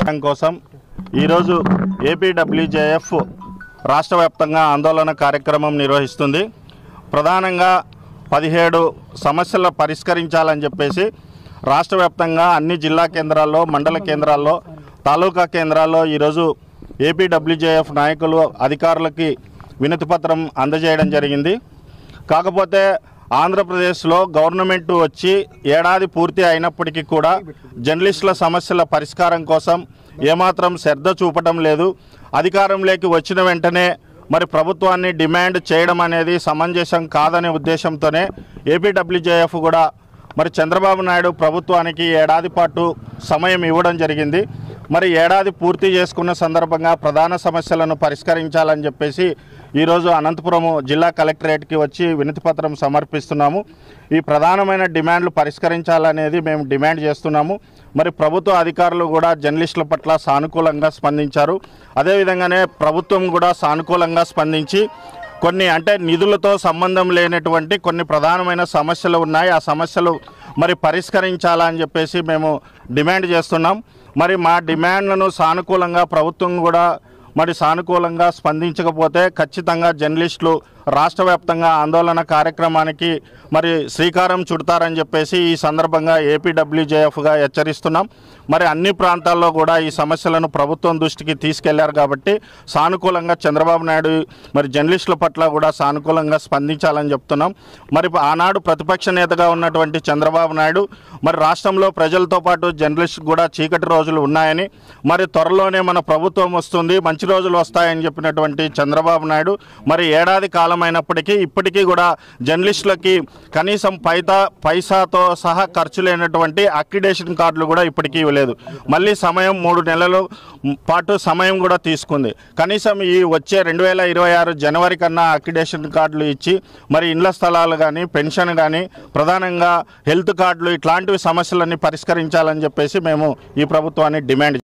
పరిష్కారం కోసం ఈరోజు ఏపీడబ్ల్యూజేఎఫ్ రాష్ట్ర వ్యాప్తంగా ఆందోళన కార్యక్రమం నిర్వహిస్తుంది. ప్రధానంగా 17 సమస్యలు పరిష్కరించాలని చెప్పేసి రాష్ట్ర వ్యాప్తంగా అన్ని జిల్లా కేంద్రాల్లో, మండల కేంద్రాల్లో, తాలూకా కేంద్రాల్లో ఈరోజు ఏపీడబ్ల్యూజేఎఫ్ నాయకులు అధికారులకి వినతిపత్రం అందజేయడం జరిగింది. కాకపోతే ఆంధ్రప్రదేశ్లో గవర్నమెంట్ వచ్చి ఏడాది పూర్తి అయినప్పటికీ కూడా జర్నలిస్టుల సమస్యల పరిష్కారం కోసం ఏమాత్రం శ్రద్ధ చూపటం లేదు. అధికారంలోకి వచ్చిన వెంటనే మరి ప్రభుత్వాన్ని డిమాండ్ చేయడం అనేది సమంజసం కాదనే ఉద్దేశంతోనే ఏపీడబ్ల్యూజేఎఫ్ కూడా మరి చంద్రబాబు నాయుడు ప్రభుత్వానికి ఏడాది పాటు సమయం ఇవ్వడం జరిగింది. మరి ఏడాది పూర్తి చేసుకున్న సందర్భంగా ప్రధాన సమస్యలను పరిష్కరించాలని చెప్పేసి ఈరోజు అనంతపురం జిల్లా కలెక్టరేట్కి వచ్చి వినతిపత్రం సమర్పిస్తున్నాము. ఈ ప్రధానమైన డిమాండ్లు పరిష్కరించాలనేది మేము డిమాండ్ చేస్తున్నాము. మరి ప్రభుత్వ అధికారులు కూడా జర్నలిస్టుల పట్ల సానుకూలంగా స్పందించారు. అదేవిధంగానే ప్రభుత్వం కూడా సానుకూలంగా స్పందించి కొన్ని నిధులతో సంబంధం లేనటువంటి కొన్ని ప్రధానమైన సమస్యలు ఉన్నాయి. ఆ సమస్యలు మరి పరిష్కరించాలని చెప్పేసి మేము డిమాండ్ చేస్తున్నాం. మరి మా డిమాండ్లను సానుకూలంగా ప్రభుత్వం కూడా మరి సానుకూలంగా స్పందించకపోతే ఖచ్చితంగా జర్నలిస్టులు రాష్ట్ర వ్యాప్తంగా ఆందోళన కార్యక్రమానికి మరి శ్రీకారం చుడతారని చెప్పేసి ఈ సందర్భంగా ఏపీడబ్ల్యూజేఎఫ్గా హెచ్చరిస్తున్నాం. మరి అన్ని ప్రాంతాల్లో కూడా ఈ సమస్యలను ప్రభుత్వం దృష్టికి తీసుకెళ్లారు కాబట్టి సానుకూలంగా చంద్రబాబు నాయుడు మరి జర్నలిస్టుల పట్ల కూడా సానుకూలంగా స్పందించాలని చెప్తున్నాం. మరి ఆనాడు ప్రతిపక్ష నేతగా ఉన్నటువంటి చంద్రబాబు నాయుడు మరి రాష్ట్రంలో ప్రజలతో పాటు జర్నలిస్టు కూడా చీకటి రోజులు ఉన్నాయని, మరి త్వరలోనే మన ప్రభుత్వం వస్తుంది, మంచి రోజులు వస్తాయని చెప్పినటువంటి చంద్రబాబు నాయుడు మరి ఏడాది కాలం అయినప్పటికీ ఇప్పటికీ కూడా జర్నలిస్టులకి కనీసం పైసాతో సహా ఖర్చు లేనటువంటి అక్రిడేషన్ కార్డులు కూడా ఇప్పటికీ ఇవ్వలేదు. మళ్ళీ సమయం 3 నెలల పాటు సమయం కూడా తీసుకుంది. కనీసం ఈ వచ్చే 2026 జనవరి కన్నా అక్రిడేషన్ కార్డులు ఇచ్చి మరి ఇండ్ల స్థలాలు కానీ, పెన్షన్ కానీ, ప్రధానంగా హెల్త్ కార్డులు ఇట్లాంటివి సమస్యలన్నీ పరిష్కరించాలని చెప్పేసి మేము ఈ ప్రభుత్వాన్ని డిమాండ్